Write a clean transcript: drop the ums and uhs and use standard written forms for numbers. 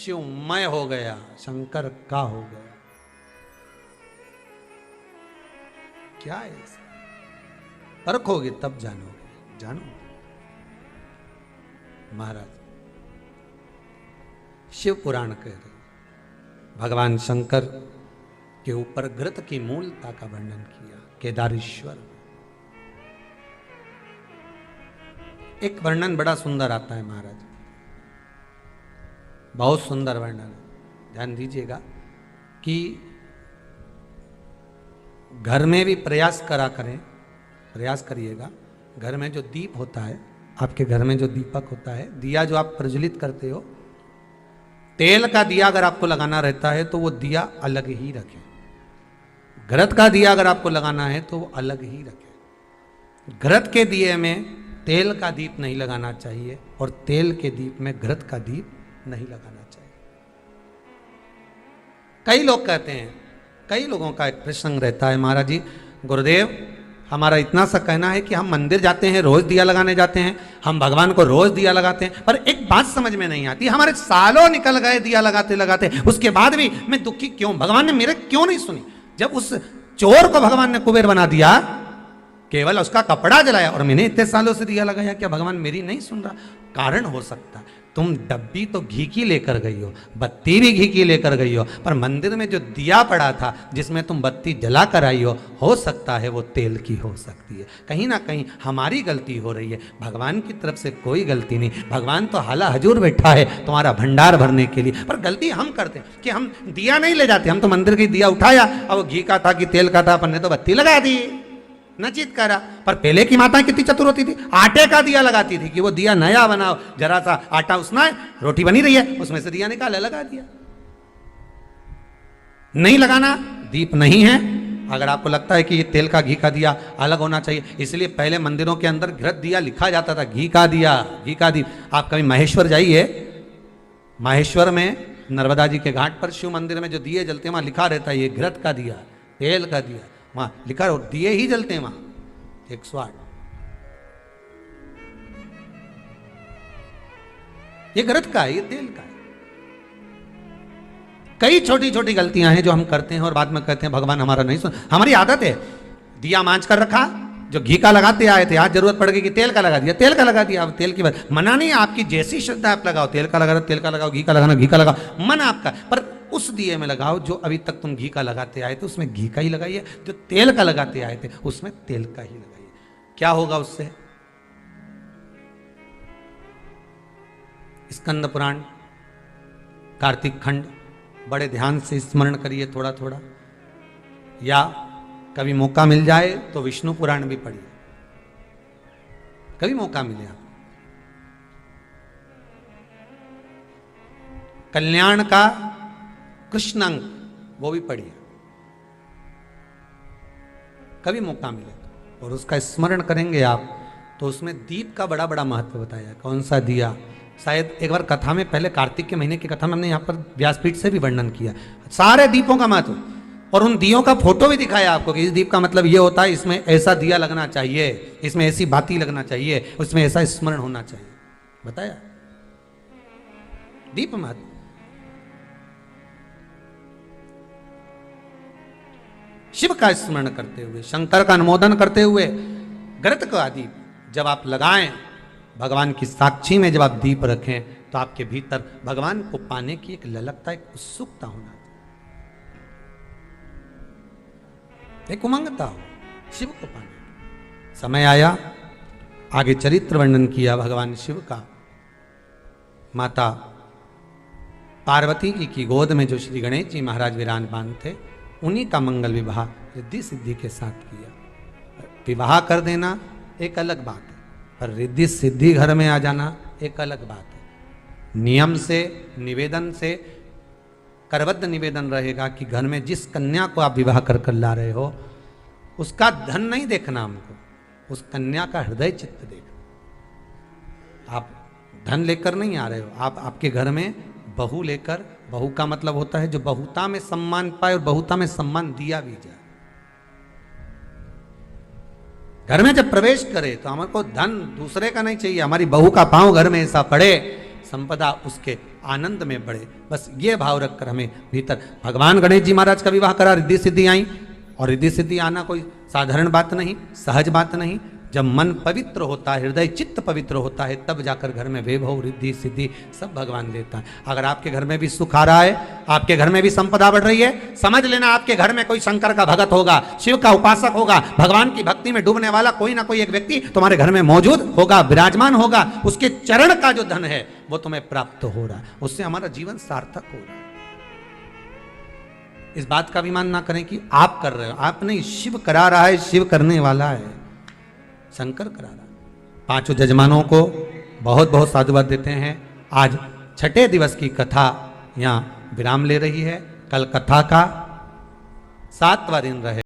शिवमय हो गया, शंकर का हो गया। क्या है ऐसा? परखोगे तब जानोगे। जानो महाराज, शिव पुराण कह रहे भगवान शंकर के ऊपर घृत की मूलता का वर्णन किया। केदारेश्वर एक वर्णन बड़ा सुंदर आता है महाराज, बहुत सुंदर वर्णन है। ध्यान दीजिएगा कि घर में भी प्रयास करा करें, प्रयास करिएगा। घर में जो दीप होता है, आपके घर में जो दीपक होता है, दिया जो आप प्रज्वलित करते हो, तेल का दिया अगर आपको लगाना रहता है तो वो दिया अलग ही रखें। घृत का दिया अगर आपको लगाना है तो वो अलग ही रखें। घृत के दिए में तेल का दीप नहीं लगाना चाहिए और तेल के दीप में घृत का दीप नहीं लगाना चाहिए। कई लोग कहते हैं, कई लोगों का एक प्रसंग रहता है, महाराज जी गुरुदेव हमारा इतना सा कहना है कि हम मंदिर जाते हैं, रोज दिया लगाने जाते हैं, हम भगवान को रोज दिया लगाते हैं, पर एक बात समझ में नहीं आती, हमारे सालों निकल गए दिया लगाते लगाते, उसके बाद भी मैं दुखी क्यों, भगवान ने मेरे क्यों नहीं सुनी। जब उस चोर को भगवान ने कुबेर बना दिया, केवल उसका कपड़ा जलाया, और मैंने इतने सालों से दिया लगाया, क्या भगवान मेरी नहीं सुन रहा? कारण हो सकता है तुम डब्बी तो घी की लेकर गई हो, बत्ती भी घी की लेकर गई हो, पर मंदिर में जो दिया पड़ा था जिसमें तुम बत्ती जला कर आई हो सकता है वो तेल की हो सकती है। कहीं ना कहीं हमारी गलती हो रही है, भगवान की तरफ से कोई गलती नहीं। भगवान तो हाला हजूर बैठा है तुम्हारा भंडार भरने के लिए, पर गलती हम करते हैं कि हम दिया नहीं ले जाते। हम तो मंदिर का दिया उठाया, अब वो घी का था कि तेल का था, अपन ने तो बत्ती लगा दी, नचित करा। पर पहले की माताएं कितनी चतुर होती थी, आटे का दिया लगाती थी कि वो दिया नया बनाओ, जरा सा आटा उसना है, रोटी बनी रही है, उसमें से दिया निकाला, लगा दिया। नहीं लगाना, दीप नहीं है। अगर आपको लगता है कि ये तेल का घी का दिया अलग होना चाहिए, इसलिए पहले मंदिरों के अंदर घृत दिया लिखा जाता था, घी का दिया, घी का दिया। आप कभी महेश्वर जाइए, महेश्वर में नर्मदा जी के घाट पर शिव मंदिर में जो दिए जलते हैं वहां लिखा रहता है ये घृत का दिया, तेल का दिया, वहां लिखा और दिए ही जलते हैं वहां 108। ये घृत का है, ये तेल का है। कई छोटी छोटी गलतियां हैं जो हम करते हैं और बाद में कहते हैं भगवान हमारा नहीं सुन। हमारी आदत है, दिया मांझ कर रखा, जो घी का लगाते आए थे, आज जरूरत पड़ गई कि तेल का लगा दिया, तेल का लगा दिया। अब तेल की बात मना नहीं, आपकी जैसी श्रद्धा आप लगाओ, तेल का लगा तेल का लगाओ, घी का लगाना घी का लगाओ, मन आपका, पर उस दिए में लगाओ जो अभी तक तुम घी का लगाते आए थे उसमें घी का ही लगाइए, जो तेल का लगाते आए थे उसमें तेल का ही लगाइए। क्या होगा उससे? स्कंद पुराण, कार्तिक खंड बड़े ध्यान से स्मरण करिए थोड़ा थोड़ा, या कभी मौका मिल जाए तो विष्णु पुराण भी पढ़िए, कभी मौका मिले आप। कल्याण का कृष्णांग वो भी पढ़िए, कभी मौका मिले तो, और उसका स्मरण करेंगे आप तो उसमें दीप का बड़ा बड़ा महत्व बताया। कौन सा दिया, शायद एक बार कथा में, पहले कार्तिक के महीने की कथा में हमने यहाँ पर व्यासपीठ से भी वर्णन किया सारे दीपों का महत्व, और उन दियों का फोटो भी दिखाया आपको कि इस दीप का मतलब ये होता है, इसमें ऐसा दिया लगना चाहिए, इसमें ऐसी बाती लगना चाहिए, उसमें ऐसा स्मरण होना चाहिए, बताया दीप महत्व। शिव का स्मरण करते हुए, शंकर का अनुमोदन करते हुए, घृत का दीप जब आप लगाएं, भगवान की साक्षी में जब आप दीप रखें तो आपके भीतर भगवान को पाने की एक ललकता, एक उत्सुकता होना, एक उमंगता हो शिव को पाने। समय आया, आगे चरित्र वर्णन किया भगवान शिव का। माता पार्वती जी की गोद में जो श्री गणेश जी महाराज विराजमान थे, उन्हीं का मंगल विवाह रिद्धि सिद्धि के साथ किया। विवाह कर देना एक अलग बात है, पर रिद्धि सिद्धि घर में आ जाना एक अलग बात है। नियम से, निवेदन से, करबद्ध निवेदन रहेगा कि घर में जिस कन्या को आप विवाह कर कर ला रहे हो उसका धन नहीं देखना हमको, उस कन्या का हृदय चित्त देखना। आप धन लेकर नहीं आ रहे हो, आप आपके घर में बहू लेकर, बहू का मतलब होता है जो बहुता में सम्मान पाए और बहुता में सम्मान दिया भी जाए। घर में जब प्रवेश करे तो हमको धन दूसरे का नहीं चाहिए, हमारी बहू का पांव घर में ऐसा पड़े, संपदा उसके आनंद में बढ़े। बस ये भाव रखकर हमें भीतर, भगवान गणेश जी महाराज का विवाह करा, रिद्धि सिद्धि आई, और रिद्धि सिद्धि आना कोई साधारण बात नहीं, सहज बात नहीं। जब मन पवित्र होता है, हृदय चित्त पवित्र होता है, तब जाकर घर में वैभव रिद्धि सिद्धि सब भगवान देता है। अगर आपके घर में भी सुख आ रहा है, आपके घर में भी संपदा बढ़ रही है, समझ लेना आपके घर में कोई शंकर का भगत होगा, शिव का उपासक होगा, भगवान की भक्ति में डूबने वाला कोई ना कोई एक व्यक्ति तुम्हारे घर में मौजूद होगा, विराजमान होगा। उसके चरण का जो धन है वो तुम्हें प्राप्त हो रहा है, उससे हमारा जीवन सार्थक हो रहा है। इस बात का अभिमान ना करें कि आप कर रहे हो, आप नहीं, शिव करा रहा है, शिव करने वाला है, शंकर करा रहा है। पांचों जजमानों को बहुत बहुत साधुवाद देते हैं। आज छठे दिवस की कथा यहाँ विराम ले रही है। कल कथा का 7वां दिन रहे।